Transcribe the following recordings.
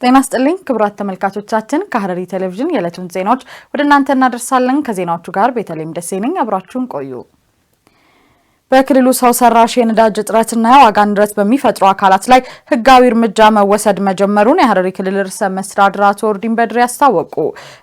ጤና ይስጥልኝ ክቡራት ተመልካቾቻችን ከሐረሪ ቴሌቪዥን የዕለቱን ዜናዎች ወደ እናንተ እናደርሳለን። ከዜናዎቹ ጋር ቤተልሔም ደሴ ነኝ። አብራችሁን ቆዩ። በክልሉ ሰው ሰራሽ የነዳጅ እጥረትና የዋጋ ንረት በሚፈጥሩ አካላት ላይ ህጋዊ እርምጃ መወሰድ መጀመሩን የሐረሪ ክልል ርዕሰ መስተዳድር አቶ ኦርዲን በድሪ አስታወቁ።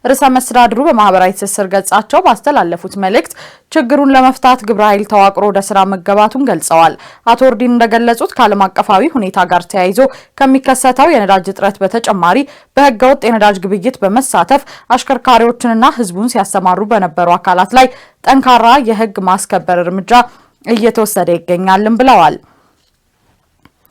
ርዕሰ መስተዳድሩ በማህበራዊ ትስስር ገጻቸው ባስተላለፉት መልእክት ችግሩን ለመፍታት ግብረ ኃይል ተዋቅሮ ወደ ስራ መገባቱን ገልጸዋል። አቶ ኦርዲን እንደገለጹት ከዓለም አቀፋዊ ሁኔታ ጋር ተያይዞ ከሚከሰተው የነዳጅ እጥረት በተጨማሪ በህገወጥ የነዳጅ ግብይት በመሳተፍ አሽከርካሪዎችንና ህዝቡን ሲያሰማሩ በነበሩ አካላት ላይ ጠንካራ የህግ ማስከበር እርምጃ እየተወሰደ ይገኛልም ብለዋል።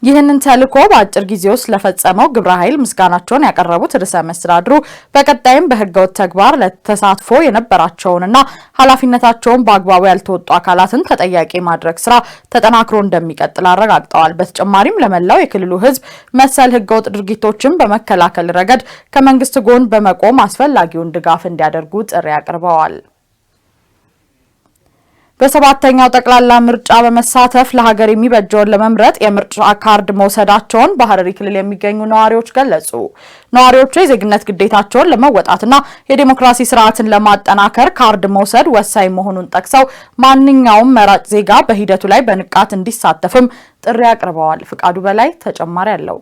ይህንን ተልዕኮ በአጭር ጊዜ ውስጥ ለፈጸመው ግብረ ኃይል ምስጋናቸውን ያቀረቡት ርዕሰ መስተዳድሩ በቀጣይም በህገወጥ ተግባር ለተሳትፎ የነበራቸውንና ኃላፊነታቸውን በአግባቡ ያልተወጡ አካላትን ተጠያቂ ማድረግ ስራ ተጠናክሮ እንደሚቀጥል አረጋግጠዋል። በተጨማሪም ለመላው የክልሉ ህዝብ መሰል ህገወጥ ድርጊቶችን በመከላከል ረገድ ከመንግስት ጎን በመቆም አስፈላጊውን ድጋፍ እንዲያደርጉ ጥሪ አቅርበዋል። በሰባተኛው ጠቅላላ ምርጫ በመሳተፍ ለሀገር የሚበጀውን ለመምረጥ የምርጫ ካርድ መውሰዳቸውን በሐረሪ ክልል የሚገኙ ነዋሪዎች ገለጹ። ነዋሪዎቹ የዜግነት ግዴታቸውን ለመወጣትና የዲሞክራሲ ስርዓትን ለማጠናከር ካርድ መውሰድ ወሳኝ መሆኑን ጠቅሰው ማንኛውም መራጭ ዜጋ በሂደቱ ላይ በንቃት እንዲሳተፍም ጥሪ አቅርበዋል። ፍቃዱ በላይ ተጨማሪ አለው።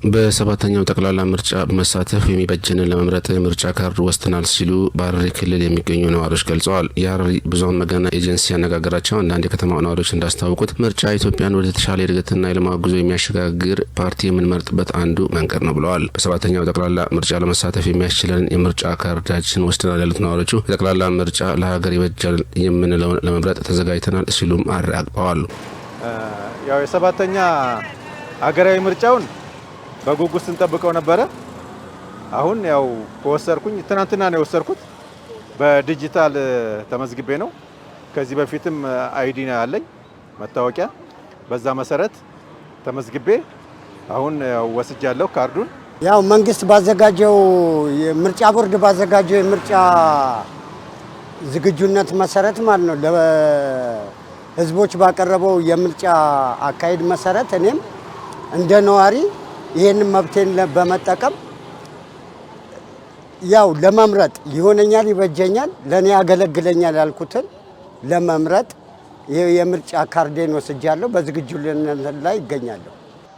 በሰባተኛው ጠቅላላ ምርጫ በመሳተፍ የሚበጀንን ለመምረጥ የምርጫ ካርድ ወስደናል ሲሉ በሐረሪ ክልል የሚገኙ ነዋሪዎች ገልጸዋል። የሐረሪ ብዙኃን መገናኛ ኤጀንሲ ያነጋገራቸው አንዳንድ የከተማው ነዋሪዎች እንዳስታወቁት ምርጫ ኢትዮጵያን ወደ ተሻለ እድገትና የልማት ጉዞ የሚያሸጋግር ፓርቲ የምንመርጥበት አንዱ መንገድ ነው ብለዋል። በሰባተኛው ጠቅላላ ምርጫ ለመሳተፍ የሚያስችለን የምርጫ ካርዳችን ወስደናል ያሉት ነዋሪዎቹ የጠቅላላ ምርጫ ለሀገር ይበጃል የምንለውን ለመምረጥ ተዘጋጅተናል ሲሉም አረጋግጠዋል። ያው የሰባተኛ ሀገራዊ ምርጫውን በጉጉት ስንጠብቀው ነበረ። አሁን ያው ከወሰርኩኝ ትናንትና ነው የወሰርኩት። በዲጂታል ተመዝግቤ ነው። ከዚህ በፊትም አይዲ ነው ያለኝ መታወቂያ። በዛ መሰረት ተመዝግቤ አሁን ያው ወስጃለሁ ካርዱን። ያው መንግስት ባዘጋጀው የምርጫ ቦርድ ባዘጋጀው የምርጫ ዝግጁነት መሰረት ማለት ነው ለህዝቦች ባቀረበው የምርጫ አካሄድ መሰረት እኔም እንደ ነዋሪ ይሄንን መብቴን በመጠቀም ያው ለመምረጥ ይሆነኛል፣ ይበጀኛል፣ ለኔ ያገለግለኛል ያልኩትን ለመምረጥ የምርጫ ካርዴን ወስጃለሁ። በዝግጁነት ላይ ይገኛለሁ።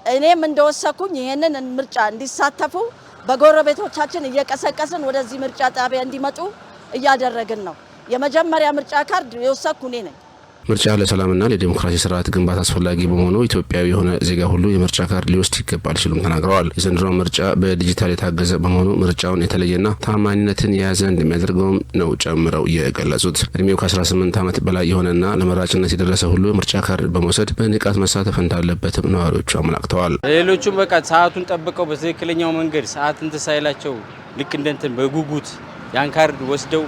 እኔም እንደወሰኩኝ ይሄንን ምርጫ እንዲሳተፉ በጎረቤቶቻችን እየቀሰቀስን ወደዚህ ምርጫ ጣቢያ እንዲመጡ እያደረግን ነው። የመጀመሪያ ምርጫ ካርድ የወሰኩ እኔ ነኝ። ምርጫ ለሰላምና ለዲሞክራሲ ስርዓት ግንባታ አስፈላጊ በመሆኑ ኢትዮጵያዊ የሆነ ዜጋ ሁሉ የምርጫ ካርድ ሊወስድ ይገባል ሲሉም ተናግረዋል። የዘንድሮ ምርጫ በዲጂታል የታገዘ በመሆኑ ምርጫውን የተለየና ታማኝነትን የያዘ እንደሚያደርገውም ነው ጨምረው የገለጹት። እድሜው ከ18 ዓመት በላይ የሆነና ለመራጭነት የደረሰ ሁሉ የምርጫ ካርድ በመውሰድ በንቃት መሳተፍ እንዳለበትም ነዋሪዎቹ አመላክተዋል። ሌሎቹም በቃ ሰዓቱን ጠብቀው በትክክለኛው መንገድ ሰዓት እንትን ሳይላቸው ልክ እንደንትን በጉጉት ያን ካርድ ወስደው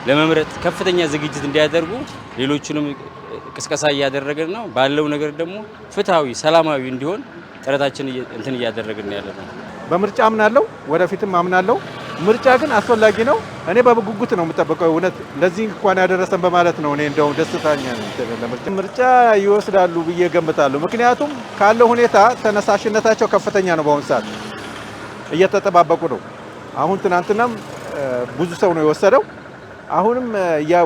ለመምረጥ ከፍተኛ ዝግጅት እንዲያደርጉ ሌሎቹንም ቅስቀሳ እያደረግን ነው። ባለው ነገር ደግሞ ፍትሃዊ ሰላማዊ እንዲሆን ጥረታችን እንትን እያደረግን ያለነው። በምርጫ አምናለሁ፣ ወደፊትም አምናለሁ። ምርጫ ግን አስፈላጊ ነው። እኔ በጉጉት ነው የምጠብቀው። እውነት ለዚህ እንኳን ያደረሰን በማለት ነው። እኔ እንደው ደስታኛ ነኝ። ምርጫ ይወስዳሉ ብዬ ገምታለሁ። ምክንያቱም ካለው ሁኔታ ተነሳሽነታቸው ከፍተኛ ነው። በአሁኑ ሰዓት እየተጠባበቁ ነው። አሁን ትናንትናም ብዙ ሰው ነው የወሰደው። አሁንም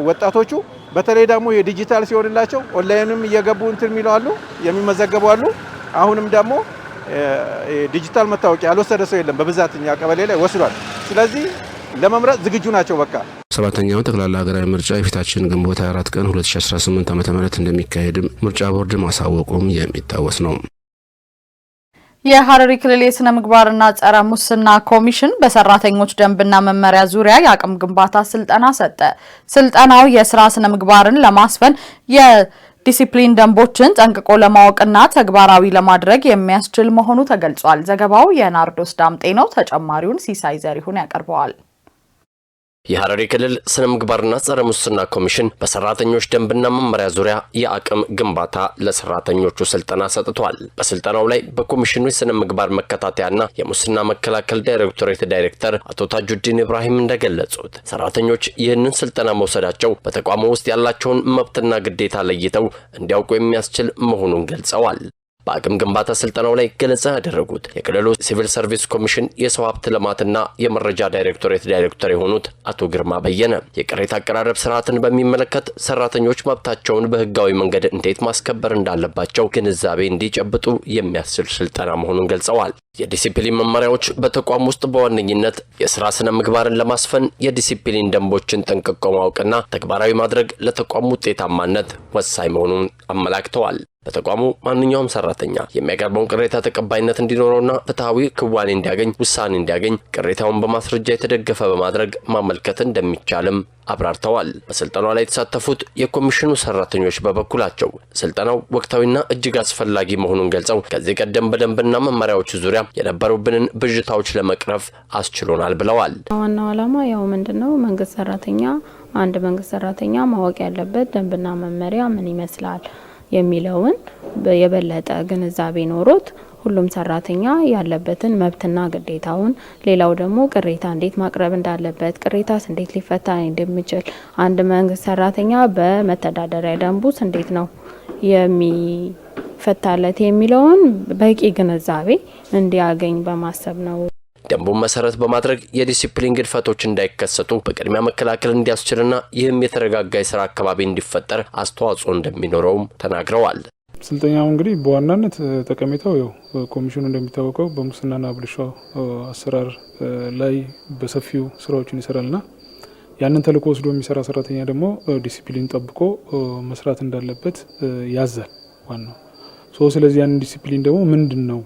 ወጣቶቹ በተለይ ደግሞ የዲጂታል ሲሆንላቸው ኦንላይንም እየገቡ እንትን የሚለው አሉ፣ የሚመዘገቡ አሉ። አሁንም ደግሞ ዲጂታል መታወቂያ ያልወሰደ ሰው የለም። በብዛት እኛ ቀበሌ ላይ ወስዷል። ስለዚህ ለመምረጥ ዝግጁ ናቸው። በቃ ሰባተኛው ጠቅላላ ሀገራዊ ምርጫ የፊታችን ግንቦት 24 ቀን 2018 ዓ.ም እንደሚካሄድም ምርጫ ቦርድ ማሳወቁም የሚታወስ ነው። የሐረሪ ክልል የስነ ምግባርና ጸረ ሙስና ኮሚሽን በሰራተኞች ደንብና መመሪያ ዙሪያ የአቅም ግንባታ ስልጠና ሰጠ። ስልጠናው የስራ ስነ ምግባርን ለማስፈን የዲሲፕሊን ደንቦችን ጠንቅቆ ለማወቅና ተግባራዊ ለማድረግ የሚያስችል መሆኑ ተገልጿል። ዘገባው የናርዶስ ዳምጤ ነው። ተጨማሪውን ሲሳይ ዘሪሁን ያቀርበዋል። የሐረሪ ክልል ስነ ምግባርና ጸረ ሙስና ኮሚሽን በሰራተኞች ደንብና መመሪያ ዙሪያ የአቅም ግንባታ ለሰራተኞቹ ስልጠና ሰጥቷል። በስልጠናው ላይ በኮሚሽኑ የስነ ምግባር መከታተያና የሙስና መከላከል ዳይሬክቶሬት ዳይሬክተር አቶ ታጁዲን ኢብራሂም እንደገለጹት ሰራተኞች ይህንን ስልጠና መውሰዳቸው በተቋሙ ውስጥ ያላቸውን መብትና ግዴታ ለይተው እንዲያውቁ የሚያስችል መሆኑን ገልጸዋል። በአቅም ግንባታ ስልጠናው ላይ ገለጻ ያደረጉት የክልሉ ሲቪል ሰርቪስ ኮሚሽን የሰው ሀብት ልማትና የመረጃ ዳይሬክቶሬት ዳይሬክተር የሆኑት አቶ ግርማ በየነ የቅሬታ አቀራረብ ስርዓትን በሚመለከት ሰራተኞች መብታቸውን በህጋዊ መንገድ እንዴት ማስከበር እንዳለባቸው ግንዛቤ እንዲጨብጡ የሚያስችል ስልጠና መሆኑን ገልጸዋል። የዲሲፕሊን መመሪያዎች በተቋም ውስጥ በዋነኝነት የስራ ስነ ምግባርን ለማስፈን የዲሲፕሊን ደንቦችን ጠንቅቆ ማወቅና ተግባራዊ ማድረግ ለተቋሙ ውጤታማነት ወሳኝ መሆኑን አመላክተዋል። በተቋሙ ማንኛውም ሰራተኛ የሚያቀርበውን ቅሬታ ተቀባይነት እንዲኖረውና ፍትሃዊ ክዋኔ እንዲያገኝ ውሳኔ እንዲያገኝ ቅሬታውን በማስረጃ የተደገፈ በማድረግ ማመልከት እንደሚቻልም አብራርተዋል። በስልጠናው ላይ የተሳተፉት የኮሚሽኑ ሰራተኞች በበኩላቸው ስልጠናው ወቅታዊና እጅግ አስፈላጊ መሆኑን ገልጸው ከዚህ ቀደም በደንብና መመሪያዎች ዙሪያ የነበሩብንን ብዥታዎች ለመቅረፍ አስችሎናል ብለዋል። ዋናው ዓላማ ያው ምንድነው አንድ መንግስት ሰራተኛ ማወቅ ያለበት ደንብና መመሪያ ምን ይመስላል የሚለውን የበለጠ ግንዛቤ ኖሮት ሁሉም ሰራተኛ ያለበትን መብትና ግዴታውን ሌላው ደግሞ ቅሬታ እንዴት ማቅረብ እንዳለበት ቅሬታስ እንዴት ሊፈታ እንደሚችል አንድ መንግስት ሰራተኛ በመተዳደሪያ ደንቡስ እንዴት ነው የሚፈታለት የሚለውን በቂ ግንዛቤ እንዲያገኝ በማሰብ ነው። ደንቡን መሰረት በማድረግ የዲሲፕሊን ግድፈቶች እንዳይከሰቱ በቅድሚያ መከላከል እንዲያስችልና ይህም የተረጋጋ የሥራ አካባቢ እንዲፈጠር አስተዋጽኦ እንደሚኖረውም ተናግረዋል። ስልጠናው እንግዲህ በዋናነት ጠቀሜታው ያው ኮሚሽኑ እንደሚታወቀው በሙስናና ብልሹ አሰራር ላይ በሰፊው ስራዎችን ይሰራልና ያንን ተልዕኮ ወስዶ የሚሰራ ሰራተኛ ደግሞ ዲሲፕሊን ጠብቆ መስራት እንዳለበት ያዛል ዋናው። ስለዚህ ያንን ዲሲፕሊን ደግሞ ምንድነው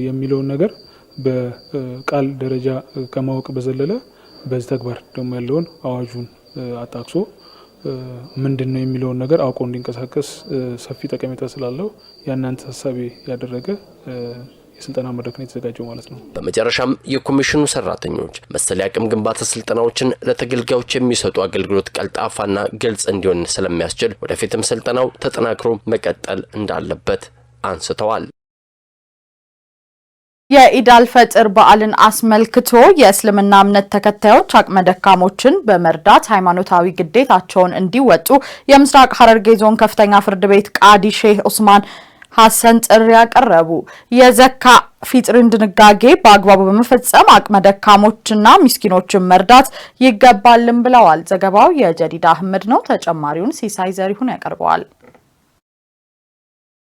የሚለውን ነገር በቃል ደረጃ ከማወቅ በዘለለ በዚህ ተግባር ደግሞ ያለውን አዋጁን አጣቅሶ ምንድነው የሚለውን ነገር አውቆ እንዲንቀሳቀስ ሰፊ ጠቀሜታ ስላለው ያንን ተሳሳቢ ያደረገ የስልጠና መድረክ ነው የተዘጋጀው ማለት ነው። በመጨረሻም የኮሚሽኑ ሰራተኞች መሰል የአቅም ግንባታ ስልጠናዎችን ለተገልጋዮች የሚሰጡ አገልግሎት ቀልጣፋና ግልጽ እንዲሆን ስለሚያስችል ወደፊትም ስልጠናው ተጠናክሮ መቀጠል እንዳለበት አንስተዋል። የኢድ አልፈጥር በዓልን አስመልክቶ የእስልምና እምነት ተከታዮች አቅመ ደካሞችን በመርዳት ሃይማኖታዊ ግዴታቸውን እንዲወጡ የምስራቅ ሐረርጌ ዞን ከፍተኛ ፍርድ ቤት ቃዲ ሼህ ኡስማን ሐሰን ጥሪ ያቀረቡ የዘካ ፊጥርን ድንጋጌ በአግባቡ በመፈጸም አቅመ ደካሞችና ምስኪኖችን መርዳት ይገባልም ብለዋል። ዘገባው የጀዲዳ አህመድ ነው። ተጨማሪውን ሲሳይ ዘሪሁን ያቀርበዋል።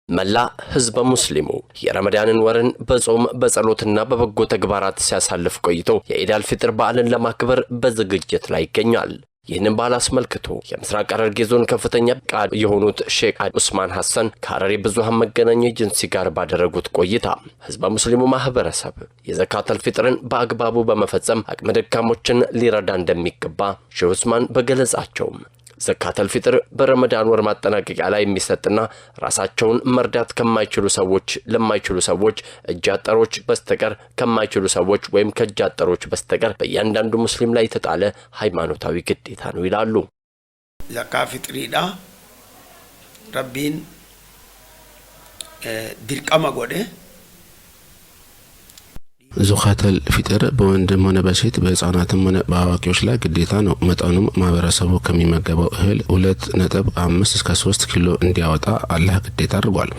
መላ ህዝበ ሙስሊሙ የረመዳንን ወርን በጾም በጸሎትና በበጎ ተግባራት ሲያሳልፍ ቆይቶ የኢድ አልፈጥር በዓልን ለማክበር በዝግጅት ላይ ይገኛል። ይህንን በዓል አስመልክቶ የምስራቅ ሐረርጌ ዞን ከፍተኛ ቃዲ የሆኑት ሼክ ኡስማን ሐሰን ከሐረሪ ብዙሃን መገናኛ ኤጀንሲ ጋር ባደረጉት ቆይታ ህዝበ ሙስሊሙ ማህበረሰብ የዘካተል ፊጥርን በአግባቡ በመፈጸም አቅመ ደካሞችን ሊረዳ እንደሚገባ ሼክ ኡስማን በገለጻቸው ዘካተል ፊጥር በረመዳን ወር ማጠናቀቂያ ላይ የሚሰጥና ራሳቸውን መርዳት ከማይችሉ ሰዎች ለማይችሉ ሰዎች እጃጠሮች በስተቀር ከማይችሉ ሰዎች ወይም ከእጃጠሮች በስተቀር በእያንዳንዱ ሙስሊም ላይ የተጣለ ሃይማኖታዊ ግዴታ ነው ይላሉ። ዘካ ፊጥሪዳ ረቢን ድርቀማ ጎዴ ዘካተል ፊጥር በወንድም ሆነ በሴት በህፃናትም ሆነ በአዋቂዎች ላይ ግዴታ ነው። መጠኑም ማህበረሰቡ ከሚመገበው እህል 2.5 እስከ 3 ኪሎ እንዲያወጣ አላህ ግዴታ አድርጓል።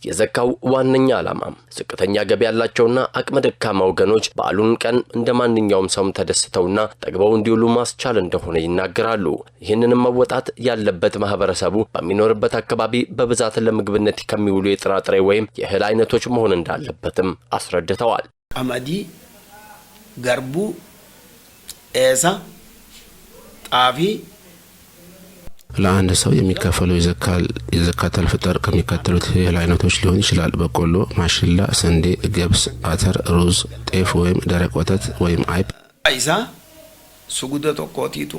የዘካው ዋነኛ ዓላማ ዝቅተኛ ገቢ ያላቸውና አቅመ ደካማ ወገኖች በዓሉን ቀን እንደማንኛውም ሰው ተደስተውና ጠግበው እንዲውሉ ማስቻል እንደሆነ ይናገራሉ። ይህንንም መወጣት ያለበት ማህበረሰቡ በሚኖርበት አካባቢ በብዛት ለምግብነት ከሚውሉ የጥራጥሬ ወይም የእህል አይነቶች መሆን እንዳለበትም አስረድተዋል። ቀመዲ፣ ገርቡ፣ ኤሳ፣ ጣፊ ለአንድ ሰው የሚከፈለው የዘካተል ፊጥር ከሚከተሉት የእህል አይነቶች ሊሆን ይችላል። በቆሎ፣ ማሽላ፣ ስንዴ፣ ገብስ፣ አተር፣ ሩዝ፣ ጤፍ ወይም ደረቅ ወተት ወይም አይብ። አይሳ ሱጉደ ተቆቲቱ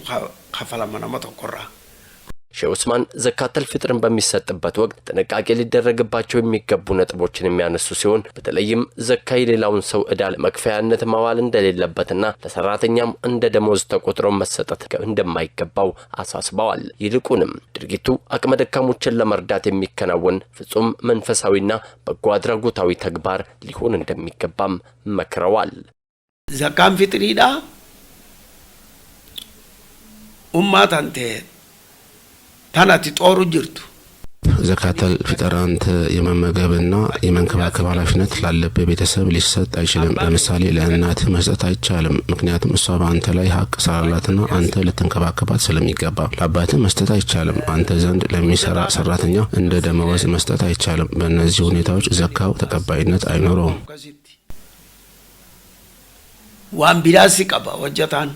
ከፈለመናማ ተቆራ ሼህ ኡስማን ዘካተል ፊጥርን በሚሰጥበት ወቅት ጥንቃቄ ሊደረግባቸው የሚገቡ ነጥቦችን የሚያነሱ ሲሆን በተለይም ዘካ የሌላውን ሰው ዕዳ ለመክፈያነት ማዋል እንደሌለበትና ለሰራተኛም እንደ ደሞዝ ተቆጥሮ መሰጠት እንደማይገባው አሳስበዋል። ይልቁንም ድርጊቱ አቅመ ደካሞችን ለመርዳት የሚከናወን ፍጹም መንፈሳዊና በጎ አድራጎታዊ ተግባር ሊሆን እንደሚገባም መክረዋል። ዘካን ፊጥሪዳ ኡማት አንተ ታናቲ ጦሩ ጅርቱ ዘካተል ፊጥር አንተ የመመገብና የመንከባከብ ኃላፊነት ላለበት ቤተሰብ ሊሰጥ አይችልም። ለምሳሌ ለእናት መስጠት አይቻልም፣ ምክንያቱም እሷ በአንተ ላይ ሀቅ ስላላትና አንተ ልትንከባከባት ስለሚገባ። ለአባት መስጠት አይቻልም፣ አንተ ዘንድ ለሚሰራ ሰራተኛ እንደ ደመወዝ መስጠት አይቻልም። በእነዚህ ሁኔታዎች ዘካው ተቀባይነት አይኖረውም። ዋን ቢራሲ ቀባ ወጀታን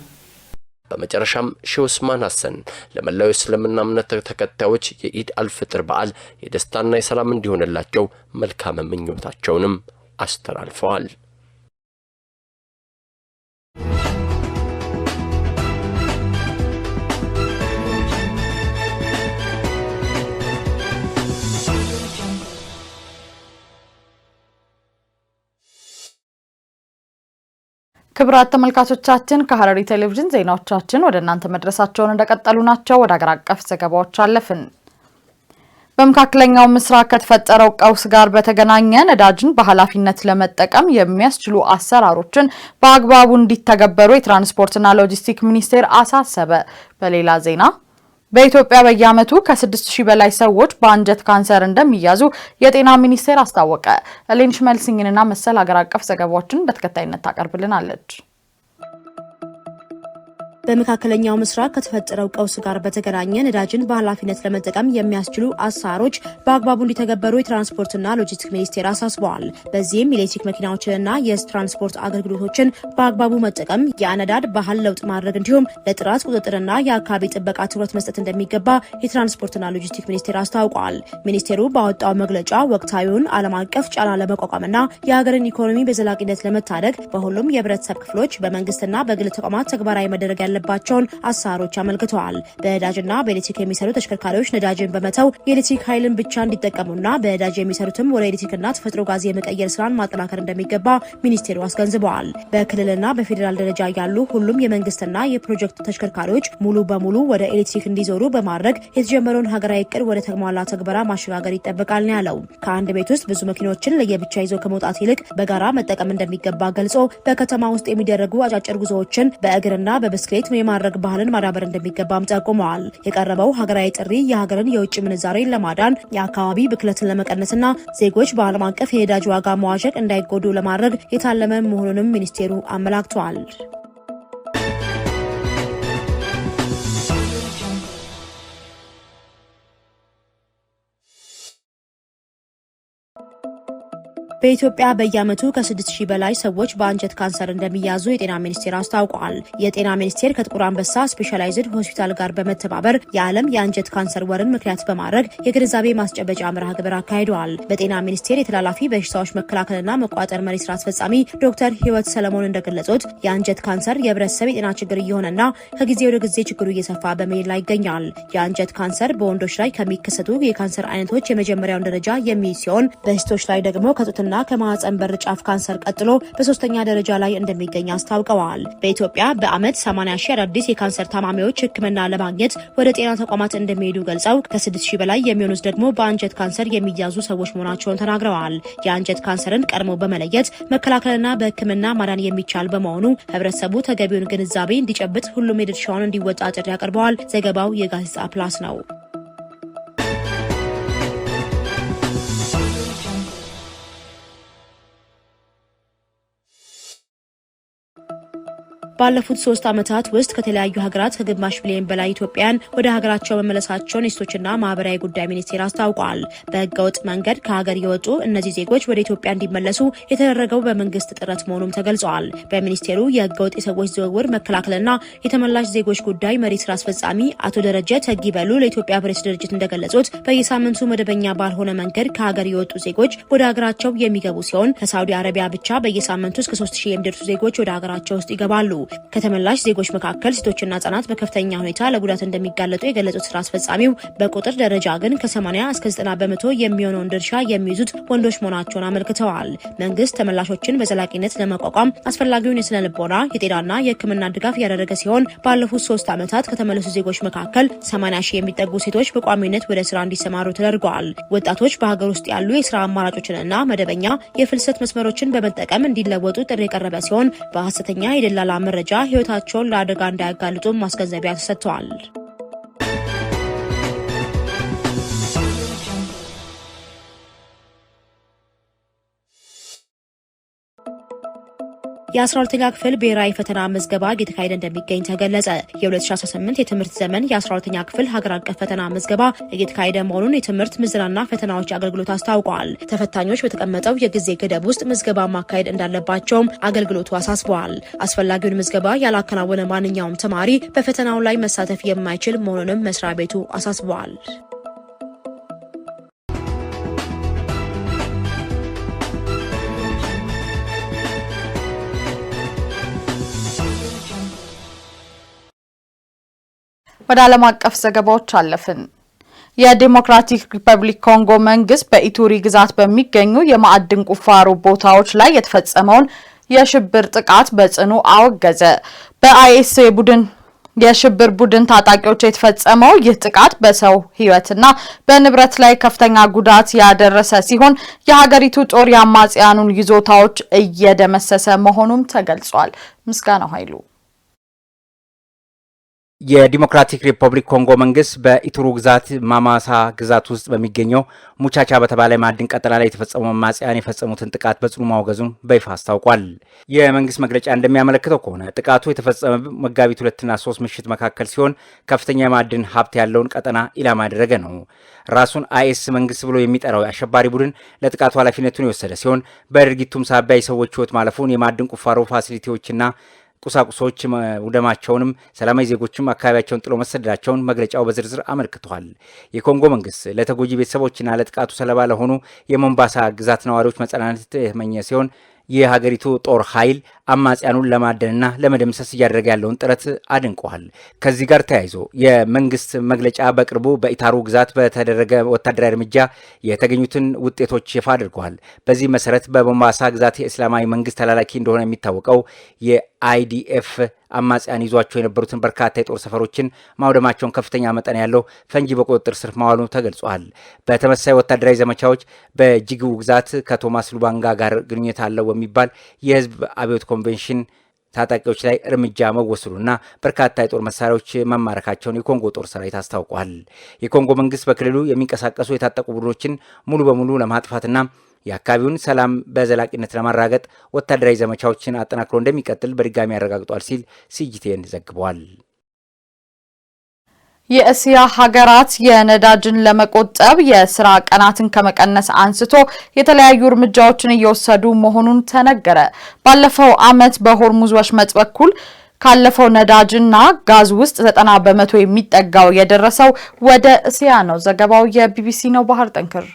በመጨረሻም ሼህ ኡስማን ሐሰን ለመላው እስልምና እምነት ተከታዮች የኢድ አልፍጥር በዓል የደስታና የሰላም እንዲሆንላቸው መልካም ምኞታቸውንም አስተላልፈዋል። ክብራት ተመልካቾቻችን ከሐረሪ ቴሌቪዥን ዜናዎቻችን ወደ እናንተ መድረሳቸውን እንደቀጠሉ ናቸው። ወደ ሀገር አቀፍ ዘገባዎች አለፍን። በመካከለኛው ምስራቅ ከተፈጠረው ቀውስ ጋር በተገናኘ ነዳጅን በኃላፊነት ለመጠቀም የሚያስችሉ አሰራሮችን በአግባቡ እንዲተገበሩ የትራንስፖርትና ሎጂስቲክ ሚኒስቴር አሳሰበ። በሌላ ዜና በኢትዮጵያ በየዓመቱ ከ6000 በላይ ሰዎች በአንጀት ካንሰር እንደሚያዙ የጤና ሚኒስቴር አስታወቀ። ሌንሽ መልሲንግንና መሰል ሀገር አቀፍ ዘገባዎችን በተከታይነት ታቀርብልናለች። በመካከለኛው ምስራቅ ከተፈጠረው ቀውስ ጋር በተገናኘ ነዳጅን በኃላፊነት ለመጠቀም የሚያስችሉ አሰራሮች በአግባቡ እንዲተገበሩ የትራንስፖርትና ሎጂስቲክስ ሚኒስቴር አሳስበዋል። በዚህም ኤሌክትሪክ መኪናዎችንና የትራንስፖርት አገልግሎቶችን በአግባቡ መጠቀም፣ የአነዳድ ባህል ለውጥ ማድረግ እንዲሁም ለጥራት ቁጥጥርና የአካባቢ ጥበቃ ትኩረት መስጠት እንደሚገባ የትራንስፖርትና ሎጂስቲክስ ሚኒስቴር አስታውቋል። ሚኒስቴሩ ባወጣው መግለጫ ወቅታዊውን ዓለም አቀፍ ጫና ለመቋቋምና የሀገርን ኢኮኖሚ በዘላቂነት ለመታደግ በሁሉም የህብረተሰብ ክፍሎች በመንግስትና በግል ተቋማት ተግባራዊ መደረግ ያለባቸውን አሰራሮች አመልክተዋል። በነዳጅና በኤሌክትሪክ የሚሰሩ ተሽከርካሪዎች ነዳጅን በመተው የኤሌክትሪክ ኃይልን ብቻ እንዲጠቀሙና በነዳጅ የሚሰሩትም ወደ ኤሌክትሪክና ተፈጥሮ ጋዝ የመቀየር ስራን ማጠናከር እንደሚገባ ሚኒስቴሩ አስገንዝበዋል። በክልልና በፌዴራል ደረጃ ያሉ ሁሉም የመንግስትና የፕሮጀክት ተሽከርካሪዎች ሙሉ በሙሉ ወደ ኤሌክትሪክ እንዲዞሩ በማድረግ የተጀመረውን ሀገራዊ እቅድ ወደ ተሟላ ተግባራ ማሸጋገር ይጠበቃል ነው ያለው። ከአንድ ቤት ውስጥ ብዙ መኪኖችን ለየብቻ ይዞ ከመውጣት ይልቅ በጋራ መጠቀም እንደሚገባ ገልጾ በከተማ ውስጥ የሚደረጉ አጫጭር ጉዞዎችን በእግርና በብስክሌት የማድረግ ባህልን ማዳበር እንደሚገባም ጠቁመዋል። የቀረበው ሀገራዊ ጥሪ የሀገርን የውጭ ምንዛሬን ለማዳን የአካባቢ ብክለትን ለመቀነስና ዜጎች በዓለም አቀፍ የነዳጅ ዋጋ መዋዠቅ እንዳይጎዱ ለማድረግ የታለመ መሆኑንም ሚኒስቴሩ አመላክቷል። በኢትዮጵያ በየዓመቱ ከ6000 በላይ ሰዎች በአንጀት ካንሰር እንደሚያዙ የጤና ሚኒስቴር አስታውቋል። የጤና ሚኒስቴር ከጥቁር አንበሳ ስፔሻላይዝድ ሆስፒታል ጋር በመተባበር የዓለም የአንጀት ካንሰር ወርን ምክንያት በማድረግ የግንዛቤ ማስጨበጫ መርሃ ግብር አካሂደዋል። በጤና ሚኒስቴር የተላላፊ በሽታዎች መከላከልና መቆጣጠር መሪ ስራ አስፈጻሚ ዶክተር ህይወት ሰለሞን እንደገለጹት የአንጀት ካንሰር የህብረተሰብ የጤና ችግር እየሆነና ከጊዜ ወደ ጊዜ ችግሩ እየሰፋ በመሄድ ላይ ይገኛል። የአንጀት ካንሰር በወንዶች ላይ ከሚከሰቱ የካንሰር አይነቶች የመጀመሪያውን ደረጃ የሚይዝ ሲሆን በሴቶች ላይ ደግሞ ከጡትና ከማህፀን በር ጫፍ ካንሰር ቀጥሎ በሶስተኛ ደረጃ ላይ እንደሚገኝ አስታውቀዋል። በኢትዮጵያ በአመት 80,000 አዳዲስ የካንሰር ታማሚዎች ሕክምና ለማግኘት ወደ ጤና ተቋማት እንደሚሄዱ ገልጸው ከ6,000 በላይ የሚሆኑት ደግሞ በአንጀት ካንሰር የሚያዙ ሰዎች መሆናቸውን ተናግረዋል። የአንጀት ካንሰርን ቀድሞ በመለየት መከላከልና በሕክምና ማዳን የሚቻል በመሆኑ ህብረተሰቡ ተገቢውን ግንዛቤ እንዲጨብጥ ሁሉም የድርሻውን እንዲወጣ ጥሪ አቅርበዋል። ዘገባው የጋዜጣ ፕላስ ነው። ባለፉት 3 ዓመታት ውስጥ ከተለያዩ ሀገራት ከግማሽ ሚሊዮን በላይ ኢትዮጵያውያን ወደ ሀገራቸው መመለሳቸውን የሴቶችና ማህበራዊ ጉዳይ ሚኒስቴር አስታውቋል። በህገወጥ መንገድ ከሀገር የወጡ እነዚህ ዜጎች ወደ ኢትዮጵያ እንዲመለሱ የተደረገው በመንግስት ጥረት መሆኑም ተገልጿል። በሚኒስቴሩ የህገወጥ የሰዎች ዝውውር መከላከልና የተመላሽ ዜጎች ጉዳይ መሪ ስራ አስፈጻሚ አቶ ደረጀ ተጊበሉ ለኢትዮጵያ ፕሬስ ድርጅት እንደገለጹት በየሳምንቱ መደበኛ ባልሆነ መንገድ ከሀገር የወጡ ዜጎች ወደ ሀገራቸው የሚገቡ ሲሆን ከሳውዲ አረቢያ ብቻ በየሳምንቱ እስከ 3000 የሚደርሱ ዜጎች ወደ ሀገራቸው ውስጥ ይገባሉ። ከተመላሽ ዜጎች መካከል ሴቶችና ህጻናት በከፍተኛ ሁኔታ ለጉዳት እንደሚጋለጡ የገለጹት ስራ አስፈጻሚው በቁጥር ደረጃ ግን ከ80 እስከ 90% የሚሆነውን ድርሻ የሚይዙት ወንዶች መሆናቸውን አመልክተዋል። መንግስት ተመላሾችን በዘላቂነት ለመቋቋም አስፈላጊውን የስነ ልቦና፣ የጤናና የህክምና ድጋፍ ያደረገ ሲሆን ባለፉት 3 ዓመታት ከተመለሱ ዜጎች መካከል 80,000 የሚጠጉ ሴቶች በቋሚነት ወደ ስራ እንዲሰማሩ ተደርገዋል። ወጣቶች በሀገር ውስጥ ያሉ የስራ አማራጮችንና መደበኛ የፍልሰት መስመሮችን በመጠቀም እንዲለወጡ ጥሪ የቀረበ ሲሆን በሐሰተኛ የደላላ መረጃ ህይወታቸውን ለአደጋ እንዳያጋልጡ ማስገንዘቢያ ተሰጥቷል። የ12ኛ ክፍል ብሔራዊ ፈተና ምዝገባ እየተካሄደ እንደሚገኝ ተገለጸ። የ2018 የትምህርት ዘመን የ12ኛ ክፍል ሀገር አቀፍ ፈተና ምዝገባ እየተካሄደ መሆኑን የትምህርት ምዘናና ፈተናዎች አገልግሎት አስታውቋል። ተፈታኞች በተቀመጠው የጊዜ ገደብ ውስጥ ምዝገባ ማካሄድ እንዳለባቸውም አገልግሎቱ አሳስበዋል። አስፈላጊውን ምዝገባ ያላከናወነ ማንኛውም ተማሪ በፈተናው ላይ መሳተፍ የማይችል መሆኑንም መስሪያ ቤቱ አሳስበዋል። ወደ ዓለም አቀፍ ዘገባዎች አለፍን። የዲሞክራቲክ ሪፐብሊክ ኮንጎ መንግስት በኢቱሪ ግዛት በሚገኙ የማዕድን ቁፋሮ ቦታዎች ላይ የተፈጸመውን የሽብር ጥቃት በጽኑ አወገዘ። በአይኤስ የሽብር ቡድን ታጣቂዎች የተፈጸመው ይህ ጥቃት በሰው ሕይወትና በንብረት ላይ ከፍተኛ ጉዳት ያደረሰ ሲሆን የሀገሪቱ ጦር የአማጽያኑን ይዞታዎች እየደመሰሰ መሆኑም ተገልጿል። ምስጋናው ኃይሉ የዲሞክራቲክ ሪፐብሊክ ኮንጎ መንግስት በኢቱሩ ግዛት ማማሳ ግዛት ውስጥ በሚገኘው ሙቻቻ በተባለ ማዕድን ቀጠና ላይ የተፈጸመው አማጽያን የፈጸሙትን ጥቃት በጽኑ ማውገዙን በይፋ አስታውቋል። የመንግስት መግለጫ እንደሚያመለክተው ከሆነ ጥቃቱ የተፈጸመ መጋቢት 2 እና 3 ምሽት መካከል ሲሆን ከፍተኛ የማዕድን ሀብት ያለውን ቀጠና ኢላማ ያደረገ ነው። ራሱን አይኤስ መንግስት ብሎ የሚጠራው አሸባሪ ቡድን ለጥቃቱ ኃላፊነቱን የወሰደ ሲሆን በድርጊቱም ሳቢያ የሰዎች ህይወት ማለፉን፣ የማዕድን ቁፋሮ ፋሲሊቲዎችና ቁሳቁሶች ውደማቸውንም ሰላማዊ ዜጎችም አካባቢያቸውን ጥሎ መሰደዳቸውን መግለጫው በዝርዝር አመልክቷል። የኮንጎ መንግስት ለተጎጂ ቤተሰቦችና ለጥቃቱ ሰለባ ለሆኑ የሞምባሳ ግዛት ነዋሪዎች መጽናናት የተመኘ ሲሆን የሀገሪቱ ጦር ኃይል አማጽያኑን ለማደንና ለመደምሰስ እያደረገ ያለውን ጥረት አድንቀዋል። ከዚህ ጋር ተያይዞ የመንግስት መግለጫ በቅርቡ በኢታሩ ግዛት በተደረገ ወታደራዊ እርምጃ የተገኙትን ውጤቶች ይፋ አድርገዋል። በዚህ መሰረት በሞምባሳ ግዛት የእስላማዊ መንግስት ተላላኪ እንደሆነ የሚታወቀው የአይዲኤፍ አማጽያን ይዟቸው የነበሩትን በርካታ የጦር ሰፈሮችን ማውደማቸውን፣ ከፍተኛ መጠን ያለው ፈንጂ በቁጥጥር ስር ማዋሉ ተገልጿል። በተመሳሳይ ወታደራዊ ዘመቻዎች በጂግቡ ግዛት ከቶማስ ሉባንጋ ጋር ግንኙነት አለው በሚባል የህዝብ አብዮት ኮንቬንሽን ታጣቂዎች ላይ እርምጃ መወሰዱና በርካታ የጦር መሳሪያዎች መማረካቸውን የኮንጎ ጦር ሰራዊት አስታውቋል። የኮንጎ መንግስት በክልሉ የሚንቀሳቀሱ የታጠቁ ቡድኖችን ሙሉ በሙሉ ለማጥፋትና የአካባቢውን ሰላም በዘላቂነት ለማረጋገጥ ወታደራዊ ዘመቻዎችን አጠናክሮ እንደሚቀጥል በድጋሚ ያረጋግጧል ሲል ሲጂቲኤን ዘግቧል። የእስያ ሀገራት የነዳጅን ለመቆጠብ የስራ ቀናትን ከመቀነስ አንስቶ የተለያዩ እርምጃዎችን እየወሰዱ መሆኑን ተነገረ። ባለፈው ዓመት በሆርሙዝ ወሽመጥ በኩል ካለፈው ነዳጅና ጋዝ ውስጥ 90 በመቶ የሚጠጋው የደረሰው ወደ እስያ ነው። ዘገባው የቢቢሲ ነው። ባህር ጠንክር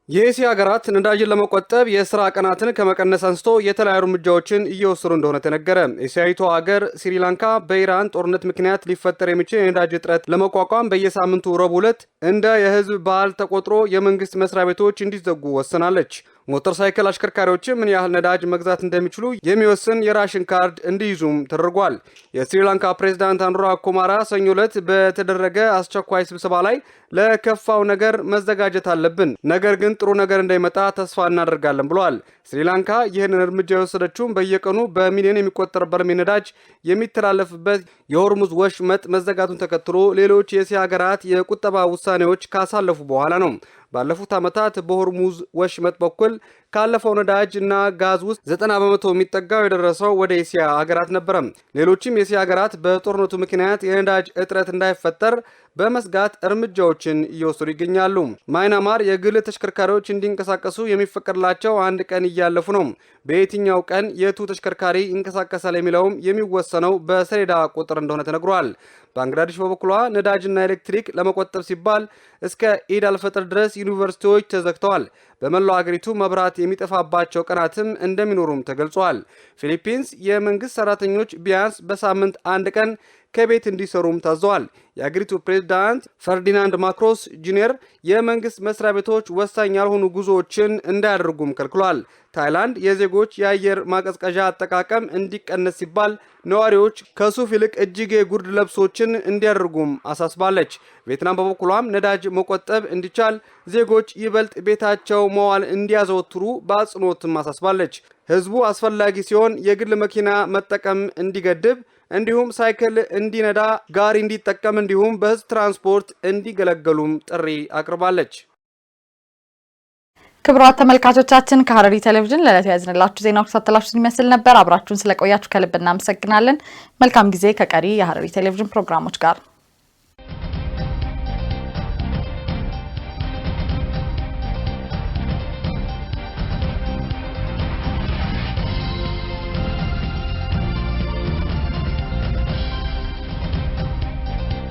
የእስያ ሀገራት ነዳጅን ለመቆጠብ የስራ ቀናትን ከመቀነስ አንስቶ የተለያዩ እርምጃዎችን እየወሰዱ እንደሆነ ተነገረ። እስያዊቷ ሀገር ስሪላንካ በኢራን ጦርነት ምክንያት ሊፈጠር የሚችል የነዳጅ እጥረት ለመቋቋም በየሳምንቱ ረቡዕ ዕለት እንደ የህዝብ በዓል ተቆጥሮ የመንግስት መስሪያ ቤቶች እንዲዘጉ ወስናለች። ሞተር ሳይክል አሽከርካሪዎች ምን ያህል ነዳጅ መግዛት እንደሚችሉ የሚወስን የራሽን ካርድ እንዲይዙም ተደርጓል። የስሪላንካ ፕሬዝዳንት አንዱራ ኩማራ ሰኞ ዕለት በተደረገ አስቸኳይ ስብሰባ ላይ ለከፋው ነገር መዘጋጀት አለብን፣ ነገር ግን ጥሩ ነገር እንዳይመጣ ተስፋ እናደርጋለን ብለዋል። ስሪላንካ ይህንን እርምጃ የወሰደችው በየቀኑ በሚሊዮን የሚቆጠር በርሜል ነዳጅ የሚተላለፍበት የሆርሙዝ ወሽመጥ መዘጋቱን ተከትሎ ሌሎች የእስያ ሀገራት የቁጠባ ውሳኔዎች ካሳለፉ በኋላ ነው። ባለፉት ዓመታት በሆርሙዝ ወሽመጥ በኩል ካለፈው ነዳጅ እና ጋዝ ውስጥ 90 በመቶ የሚጠጋው የደረሰው ወደ እስያ ሀገራት ነበረ። ሌሎችም የእስያ ሀገራት በጦርነቱ ምክንያት የነዳጅ እጥረት እንዳይፈጠር በመስጋት እርምጃዎችን እየወሰዱ ይገኛሉ። ማይናማር የግል ተሽከርካሪዎች እንዲንቀሳቀሱ የሚፈቀድላቸው አንድ ቀን እያለፉ ነው። በየትኛው ቀን የቱ ተሽከርካሪ ይንቀሳቀሳል የሚለውም የሚወሰነው በሰሌዳ ቁጥር እንደሆነ ተነግሯል። ባንግላዴሽ በበኩሏ ነዳጅና ኤሌክትሪክ ለመቆጠብ ሲባል እስከ ኢድ አልፈጥር ድረስ ዩኒቨርሲቲዎች ተዘግተዋል። በመላው ሀገሪቱ መብራት የሚጠፋባቸው ቀናትም እንደሚኖሩም ተገልጿል። ፊሊፒንስ የመንግስት ሰራተኞች ቢያንስ በሳምንት አንድ ቀን ከቤት እንዲሰሩም ታዘዋል። የአገሪቱ ፕሬዝዳንት ፈርዲናንድ ማክሮስ ጁኒየር የመንግስት መስሪያ ቤቶች ወሳኝ ያልሆኑ ጉዞዎችን እንዳያደርጉም ከልክሏል። ታይላንድ የዜጎች የአየር ማቀዝቀዣ አጠቃቀም እንዲቀነስ ሲባል ነዋሪዎች ከሱፍ ይልቅ እጅጌ ጉርድ ልብሶችን እንዲያደርጉም አሳስባለች። ቪየትናም በበኩሏም ነዳጅ መቆጠብ እንዲቻል ዜጎች ይበልጥ ቤታቸው መዋል እንዲያዘወትሩ በአጽንኦትም አሳስባለች። ህዝቡ አስፈላጊ ሲሆን የግል መኪና መጠቀም እንዲገድብ እንዲሁም ሳይክል እንዲነዳ፣ ጋሪ እንዲጠቀም እንዲሁም በህዝብ ትራንስፖርት እንዲገለገሉም ጥሪ አቅርባለች። ክቡራት ተመልካቾቻችን ከሐረሪ ቴሌቪዥን ለዕለቱ ያዝንላችሁ ዜናዎች ተከታተላችሁን ይመስል ነበር። አብራችሁን ስለቆያችሁ ከልብ እናመሰግናለን። መልካም ጊዜ ከቀሪ የሐረሪ ቴሌቪዥን ፕሮግራሞች ጋር